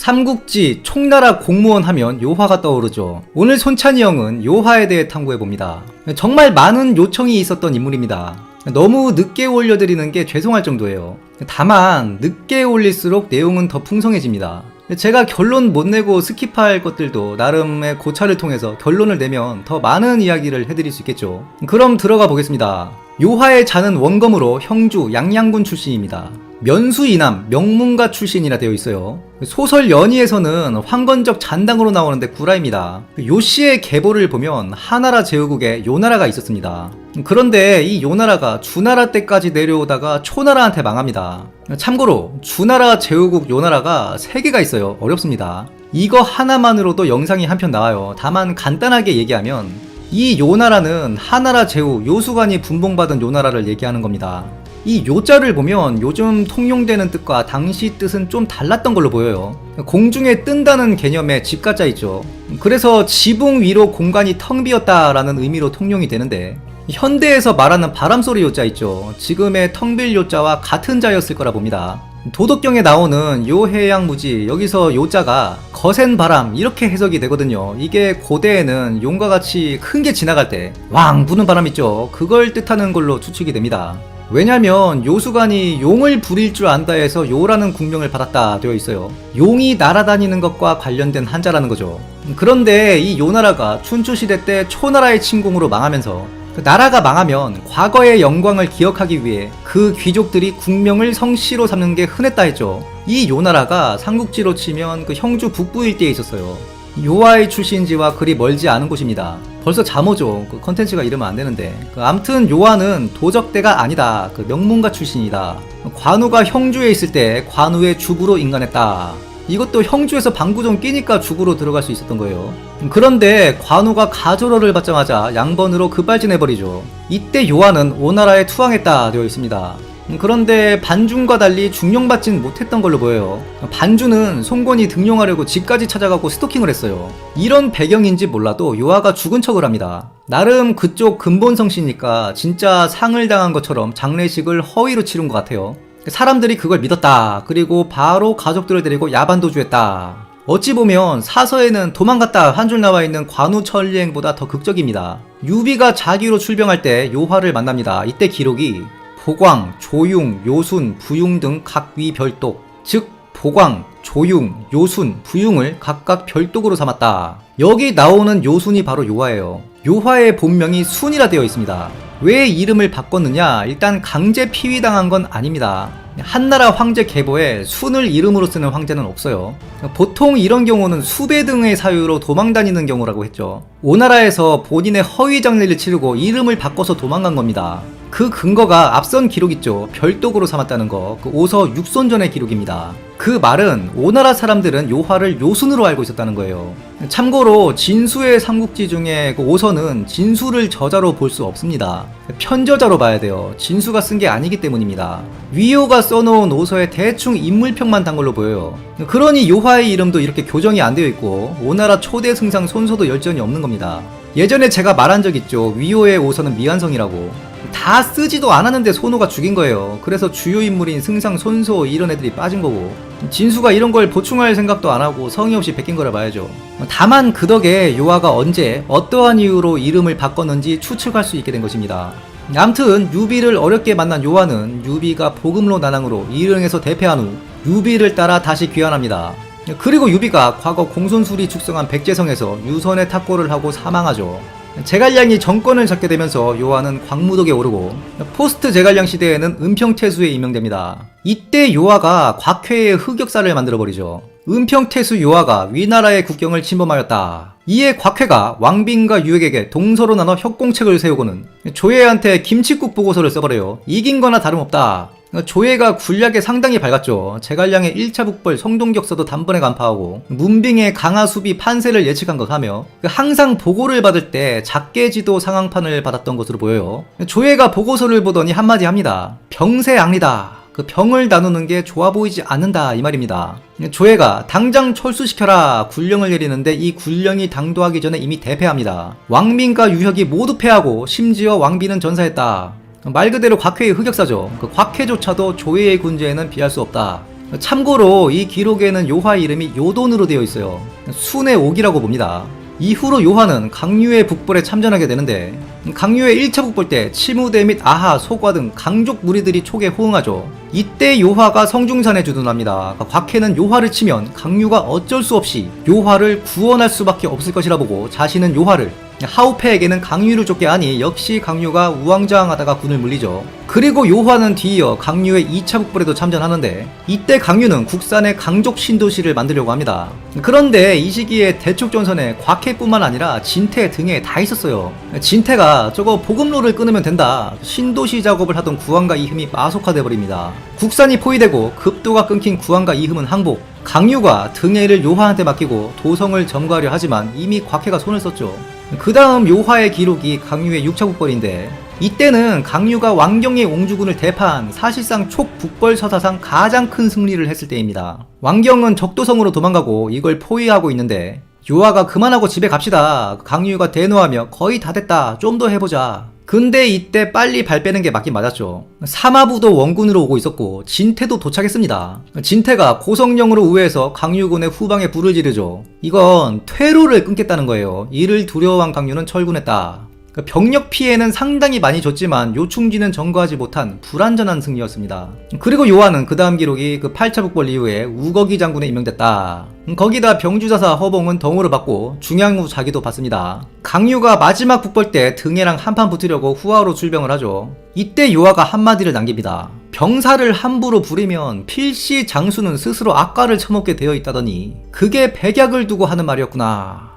삼국지 총나라 공무원 하면 요화가 떠오르죠. 오늘 손찬이 형은 요화에 대해 탐구해봅니다. 정말 많은 요청이 있었던 인물입니다. 너무 늦게 올려드리는 게 죄송할 정도예요. 다만 늦게 올릴수록 내용은 더 풍성해집니다. 제가 결론 못 내고 스킵할 것들도 나름의 고찰을 통해서 결론을 내면 더 많은 이야기를 해드릴 수 있겠죠. 그럼 들어가 보겠습니다. 요화의 자는 원검으로 형주 양양군 출신입니다. 면수이남 명문가 출신이라 되어 있어요. 소설 연의에서는 황건적 잔당으로 나오는데 구라입니다. 요씨의 계보를 보면 하나라 제후국에 요나라가 있었습니다. 그런데 이 요나라가 주나라 때까지 내려오다가 초나라한테 망합니다. 참고로 주나라 제후국 요나라가 3개가 있어요. 어렵습니다. 이거 하나만으로도 영상이 한 편 나와요. 다만 간단하게 얘기하면 이 요나라는 하나라 제후 요수관이 분봉받은 요나라를 얘기하는 겁니다. 이 요자를 보면 요즘 통용되는 뜻과 당시 뜻은 좀 달랐던 걸로 보여요. 공중에 뜬다는 개념의 집가자 있죠. 그래서 지붕 위로 공간이 텅 비었다라는 의미로 통용이 되는데, 현대에서 말하는 바람소리 요자 있죠. 지금의 텅빌 요자와 같은 자였을 거라 봅니다. 도덕경에 나오는 요해양무지, 여기서 요자가 거센 바람 이렇게 해석이 되거든요. 이게 고대에는 용과 같이 큰 게 지나갈 때 왕 부는 바람 있죠. 그걸 뜻하는 걸로 추측이 됩니다. 왜냐면 요수관이 용을 부릴 줄 안다 해서 요라는 국명을 받았다 되어 있어요. 용이 날아다니는 것과 관련된 한자라는 거죠. 그런데 이 요나라가 춘추시대 때 초나라의 침공으로 망하면서 그 나라가 망하면 과거의 영광을 기억하기 위해 그 귀족들이 국명을 성씨로 삼는 게 흔했다 했죠. 이 요나라가 삼국지로 치면 그 형주 북부 일대에 있었어요. 요하의 출신지와 그리 멀지 않은 곳입니다. 벌써 잠오죠. 그 컨텐츠가 이러면 안 되는데. 암튼 요하는 도적대가 아니다. 그 명문가 출신이다. 관우가 형주에 있을 때 관우의 주부로 인간했다. 이것도 형주에서 방구 좀 끼니까 주부로 들어갈 수 있었던 거예요. 그런데 관우가 가조로를 받자마자 양번으로 급발진해버리죠. 이때 요하는 오나라에 투항했다 되어 있습니다. 그런데 반준과 달리 중용받진 못했던 걸로 보여요. 반준은 송건이 등용하려고 집까지 찾아가고 스토킹을 했어요. 이런 배경인지 몰라도 요하가 죽은 척을 합니다. 나름 그쪽 근본성씨니까 진짜 상을 당한 것처럼 장례식을 허위로 치른 것 같아요. 사람들이 그걸 믿었다. 그리고 바로 가족들을 데리고 야반도주했다. 어찌 보면 사서에는 도망갔다 한 줄 나와 있는 관우 천리행보다 더 극적입니다. 유비가 자기로 출병할 때 요하를 만납니다. 이때 기록이 보광, 조융, 요순, 부융 등 각 위 별독, 즉 보광, 조융, 요순, 부융을 각각 별독으로 삼았다. 여기 나오는 요순이 바로 요하예요. 요하의 본명이 순이라 되어 있습니다. 왜 이름을 바꿨느냐? 일단 강제 피위당한 건 아닙니다. 한나라 황제 계보에 순을 이름으로 쓰는 황제는 없어요. 보통 이런 경우는 수배 등의 사유로 도망다니는 경우라고 했죠. 오나라에서 본인의 허위 장례를 치르고 이름을 바꿔서 도망간 겁니다. 그 근거가 앞선 기록 있죠. 별독으로 삼았다는 거. 그 오서 6손전의 기록입니다. 그 말은 오나라 사람들은 요하를 요순으로 알고 있었다는 거예요. 참고로 진수의 삼국지 중에 그 오서는 진수를 저자로 볼 수 없습니다. 편저자로 봐야 돼요. 진수가 쓴 게 아니기 때문입니다. 위효가 써놓은 오서에 대충 인물평만 단 걸로 보여요. 그러니 요하의 이름도 이렇게 교정이 안 되어 있고 오나라 초대 승상 손소도 열전이 없는 겁니다. 예전에 제가 말한 적 있죠. 위효의 오서는 미완성이라고. 다 쓰지도 않았는데 손호가 죽인 거예요. 그래서 주요 인물인 승상, 손소 이런 애들이 빠진 거고, 진수가 이런 걸 보충할 생각도 안 하고 성의 없이 베낀 거라 봐야죠. 다만 그 덕에 요하가 언제 어떠한 이유로 이름을 바꿨는지 추측할 수 있게 된 것입니다. 암튼 유비를 어렵게 만난 요하는 유비가 보금로 난항으로 일릉에서 대패한 후 유비를 따라 다시 귀환합니다. 그리고 유비가 과거 공손술이 축성한 백제성에서 유선의 탁고를 하고 사망하죠. 제갈량이 정권을 잡게 되면서 요하는 광무독에 오르고 포스트 제갈량 시대에는 은평태수에 임명됩니다. 이때 요하가 곽회의 흑역사를 만들어버리죠. 은평태수 요하가 위나라의 국경을 침범하였다. 이에 곽회가 왕빈과 유액에게 동서로 나눠 협공책을 세우고는 조예한테 김칫국 보고서를 써버려요. 이긴 거나 다름없다. 조예가 군략에 상당히 밝았죠. 제갈량의 1차 북벌 성동격서도 단번에 간파하고 문빙의 강하수비 판세를 예측한 것 하며 항상 보고를 받을 때 작게지도 상황판을 받았던 것으로 보여요. 조예가 보고서를 보더니 한마디 합니다. 병세양리다. 그 병을 나누는 게 좋아 보이지 않는다 이 말입니다. 조예가 당장 철수시켜라 군령을 내리는데 이 군령이 당도하기 전에 이미 대패합니다. 왕빈과 유혁이 모두 패하고 심지어 왕빈은 전사했다. 말 그대로 곽회의 흑역사죠. 그 곽회조차도 조예의 군제에는 비할 수 없다. 참고로 이 기록에는 요하 이름이 요돈으로 되어 있어요. 순의 옥이라고 봅니다. 이후로 요하는 강유의 북벌에 참전하게 되는데 강유의 1차 북벌 때 치무대 및 아하, 소과 등 강족 무리들이 촉에 호응하죠. 이때 요하가 성중산에 주둔합니다. 곽해는 요하를 치면 강유가 어쩔 수 없이 요하를 구원할 수밖에 없을 것이라 보고 자신은 요하를 하우페에게는 강유를 쫓게 하니 역시 강유가 우왕좌왕하다가 군을 물리죠. 그리고 요하는 뒤이어 강유의 2차 북벌에도 참전하는데 이때 강유는 국산의 강족 신도시를 만들려고 합니다. 그런데 이 시기에 대촉전선에 곽해뿐만 아니라 진태 등에 다 있었어요. 진태가 저거 보급로를 끊으면 된다, 신도시 작업을 하던 구한과 이흠이 마속화돼 버립니다. 국산이 포위되고 급도가 끊긴 구한과 이흠은 항복, 강유가 등해를 요하한테 맡기고 도성을 점거하려 하지만 이미 곽해가 손을 썼죠. 그 다음 요하의 기록이 강유의 6차 북벌인데 이때는 강유가 왕경의 옹주군을 대파한 사실상 촉북벌 서사상 가장 큰 승리를 했을 때입니다. 왕경은 적도성으로 도망가고 이걸 포위하고 있는데 요하가 그만하고 집에 갑시다, 강유가 대노하며 거의 다 됐다, 좀 더 해보자. 근데 이때 빨리 발 빼는 게 맞긴 맞았죠. 사마부도 원군으로 오고 있었고 진태도 도착했습니다. 진태가 고성령으로 우회해서 강유군의 후방에 불을 지르죠. 이건 퇴로를 끊겠다는 거예요. 이를 두려워한 강유는 철군했다. 병력 피해는 상당히 많이 줬지만 요충지는 점거하지 못한 불완전한 승리였습니다. 그리고 요하는 그 다음 기록이 그 8차 북벌 이후에 우거기 장군에 임명됐다. 거기다 병주자사 허봉은 덩으로 받고 중양무 자기도 받습니다. 강유가 마지막 북벌 때 등해랑 한판 붙으려고 후하로 출병을 하죠. 이때 요하가 한마디를 남깁니다. 병사를 함부로 부리면 필시 장수는 스스로 악과를 처먹게 되어 있다더니 그게 백약을 두고 하는 말이었구나.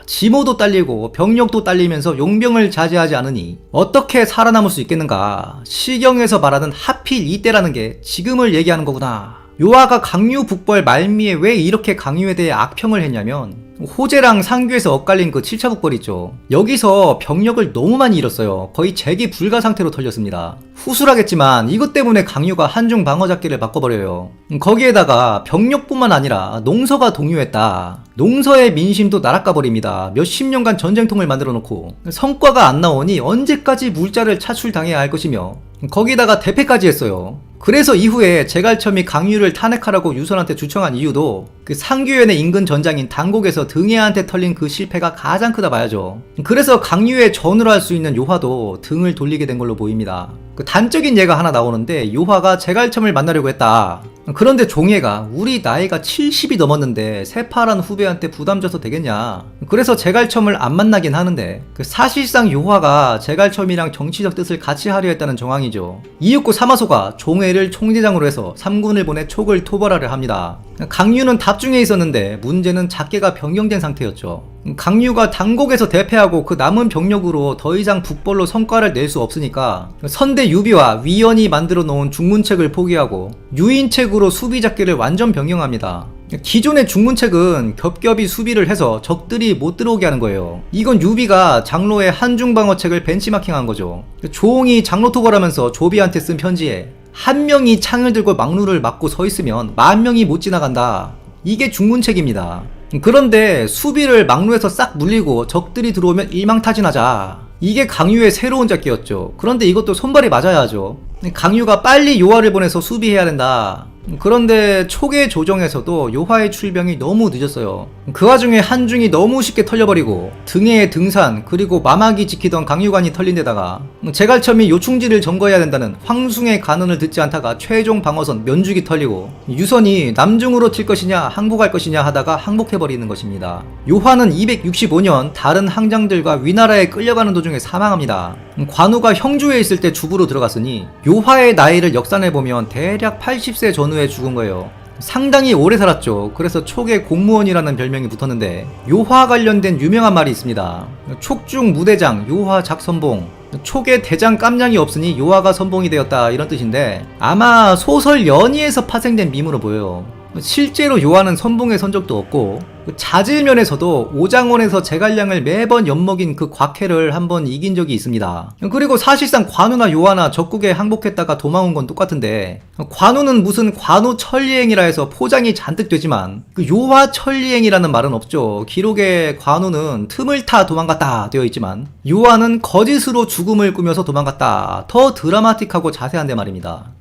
지모도 딸리고 병력도 딸리면서 용병을 자제하지 않으니 어떻게 살아남을 수 있겠는가. 시경에서 말하는 하필 이때라는 게 지금을 얘기하는 거구나. 요하가 강유 북벌 말미에 왜 이렇게 강유에 대해 악평을 했냐면 호재랑 상규에서 엇갈린 그 7차 북벌 있죠. 여기서 병력을 너무 많이 잃었어요. 거의 재기 불가 상태로 털렸습니다. 후술하겠지만 이것 때문에 강유가 한중 방어잡기를 바꿔버려요. 거기에다가 병력뿐만 아니라 농서가 동요했다. 농서의 민심도 날아가버립니다. 몇십 년간 전쟁통을 만들어 놓고 성과가 안 나오니 언제까지 물자를 차출당해야 할 것이며 거기다가 대패까지 했어요. 그래서 이후에 제갈첨이 강유를 탄핵하라고 유선한테 주청한 이유도 그 상규현의 인근 전장인 단곡에서 등해한테 털린 그 실패가 가장 크다 봐야죠. 그래서 강유의 전우를 할 수 있는 요하도 등을 돌리게 된 걸로 보입니다. 그 단적인 예가 하나 나오는데 요하가 제갈첨을 만나려고 했다. 그런데 종예가 우리 나이가 70이 넘었는데 새파란 후배한테 부담 줘서 되겠냐. 그래서 제갈첨을 안 만나긴 하는데 그 사실상 요하가 제갈첨이랑 정치적 뜻을 같이 하려 했다는 정황이죠. 이윽고 사마소가 종예를 총대장으로 해서 3군을 보내 촉을 토벌하려 합니다. 강유는 답중에 있었는데 문제는 작게가 변경된 상태였죠. 강유가 단곡에서 대패하고 그 남은 병력으로 더 이상 북벌로 성과를 낼 수 없으니까 선대 유비와 위원이 만들어 놓은 중문책을 포기하고 유인책으로 수비 작기를 완전 변경합니다. 기존의 중문책은 겹겹이 수비를 해서 적들이 못 들어오게 하는 거예요. 이건 유비가 장로의 한중방어책을 벤치마킹한 거죠. 조홍이 장로 토벌하면서 조비한테 쓴 편지에 한 명이 창을 들고 막루를 막고 서 있으면 10,000명이 못 지나간다. 이게 중문책입니다. 그런데 수비를 막루에서 싹 물리고 적들이 들어오면 일망타진하자. 이게 강유의 새로운 작기였죠. 그런데 이것도 손발이 맞아야 하죠. 강유가 빨리 요하를 보내서 수비해야 된다. 그런데 초계 조정에서도 요하의 출병이 너무 늦었어요. 그 와중에 한중이 너무 쉽게 털려버리고 등해의 등산 그리고 마막이 지키던 강유관이 털린 데다가 제갈첨이 요충지를 점거해야 된다는 황숭의 간언을 듣지 않다가 최종 방어선 면죽이 털리고 유선이 남중으로 칠 것이냐 항복할 것이냐 하다가 항복해버리는 것입니다. 요하는 265년 다른 항장들과 위나라에 끌려가는 도중에 사망합니다. 관우가 형주에 있을 때 주부로 들어갔으니 요하의 나이를 역산해보면 대략 80세 전후에 죽은 거예요. 상당히 오래 살았죠. 그래서 촉의 공무원이라는 별명이 붙었는데 요하 관련된 유명한 말이 있습니다. 촉중 무대장 요하 작선봉, 촉의 대장 깜냥이 없으니 요하가 선봉이 되었다, 이런 뜻인데 아마 소설 연의에서 파생된 밈으로 보여요. 실제로 요하는 선봉에 선 적도 없고 자질면에서도 오장원에서 제갈량을 매번 엿먹인 그 곽해를 한번 이긴 적이 있습니다. 그리고 사실상 관우나 요하나 적국에 항복했다가 도망온 건 똑같은데 관우는 무슨 관우 천리행이라 해서 포장이 잔뜩 되지만 그 요하 천리행이라는 말은 없죠. 기록에 관우는 틈을 타 도망갔다 되어 있지만 요하는 거짓으로 죽음을 꾸며서 도망갔다. 더 드라마틱하고 자세한데 말입니다.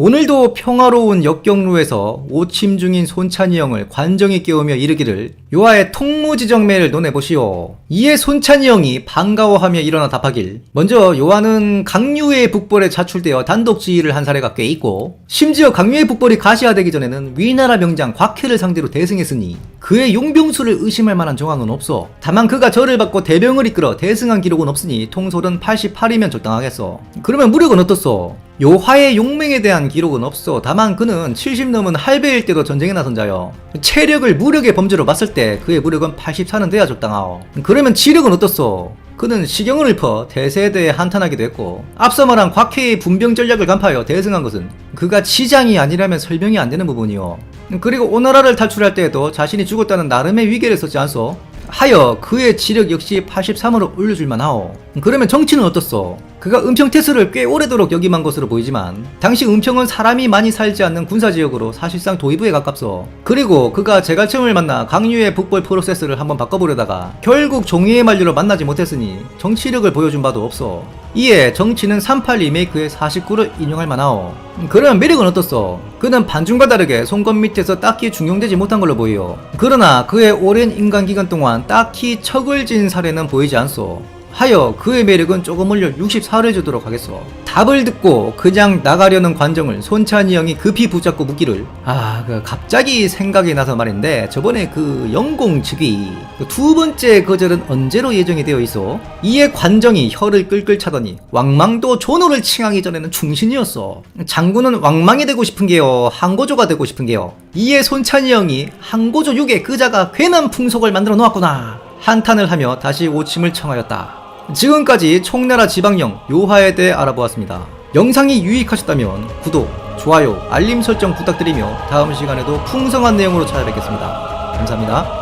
오늘도 평화로운 역경루에서 오침 중인 손찬이 형을 관정이 깨우며 이르기를 요하의 통무지정매를 논해보시오. 이에 손찬이 형이 반가워하며 일어나 답하길, 먼저 요하는 강유의 북벌에 자출되어 단독 지휘를 한 사례가 꽤 있고, 심지어 강유의 북벌이 가시화되기 전에는 위나라 명장 곽해를 상대로 대승했으니 그의 용병수를 의심할 만한 정황은 없어. 다만 그가 절을 받고 대병을 이끌어 대승한 기록은 없으니 통솔은 88이면 적당하겠어. 그러면 무력은 어떻소? 요하의 용맹에 대한 기록은 없어. 다만 그는 70 넘은 할배일 때도 전쟁에 나선 자여. 체력을 무력의 범주로 봤을 때 그의 무력은 84는 돼야 적당하오. 그러면 지력은 어떻소? 그는 시경을 읊어 대세에 대해 한탄하기도 했고, 앞서 말한 곽해의 분병 전략을 간파하여 대승한 것은 그가 치장이 아니라면 설명이 안 되는 부분이요. 그리고 오나라를 탈출할 때에도 자신이 죽었다는 나름의 위계를 썼지 않소? 하여 그의 지력 역시 83으로 올려줄만 하오. 그러면 정치는 어떻소? 그가 은평태수를 꽤 오래도록 역임한 것으로 보이지만 당시 은평은 사람이 많이 살지 않는 군사지역으로 사실상 도의부에 가깝소. 그리고 그가 제갈청을 만나 강유의 북벌 프로세스를 한번 바꿔보려다가 결국 종이의 만류로 만나지 못했으니 정치력을 보여준 바도 없어. 이에 정치는 38 리메이크의 49를 인용할 만하오. 그러면 매력은 어떻소? 그는 반중과 다르게 손검 밑에서 딱히 중용되지 못한 걸로 보이오. 그러나 그의 오랜 인간기간 동안 딱히 척을 진 사례는 보이지 않소. 하여 그의 매력은 조금 올려 64를 주도록 하겠소. 답을 듣고 그냥 나가려는 관정을 손찬이 형이 급히 붙잡고 묻기를, 갑자기 생각이 나서 말인데 저번에 그 영공 즉위 그 두 번째 거절은 언제로 예정이 되어 있어? 이에 관정이 혀를 끌끌 차더니 왕망도 존호를 칭하기 전에는 충신이었어. 장군은 왕망이 되고 싶은 게요, 항고조가 되고 싶은 게요. 이에 손찬이 형이 항고조 6에 그자가 괜한 풍속을 만들어 놓았구나 한탄을 하며 다시 오침을 청하였다. 지금까지 총나라 지방령 요하에 대해 알아보았습니다. 영상이 유익하셨다면 구독, 좋아요, 알림 설정 부탁드리며 다음 시간에도 풍성한 내용으로 찾아뵙겠습니다. 감사합니다.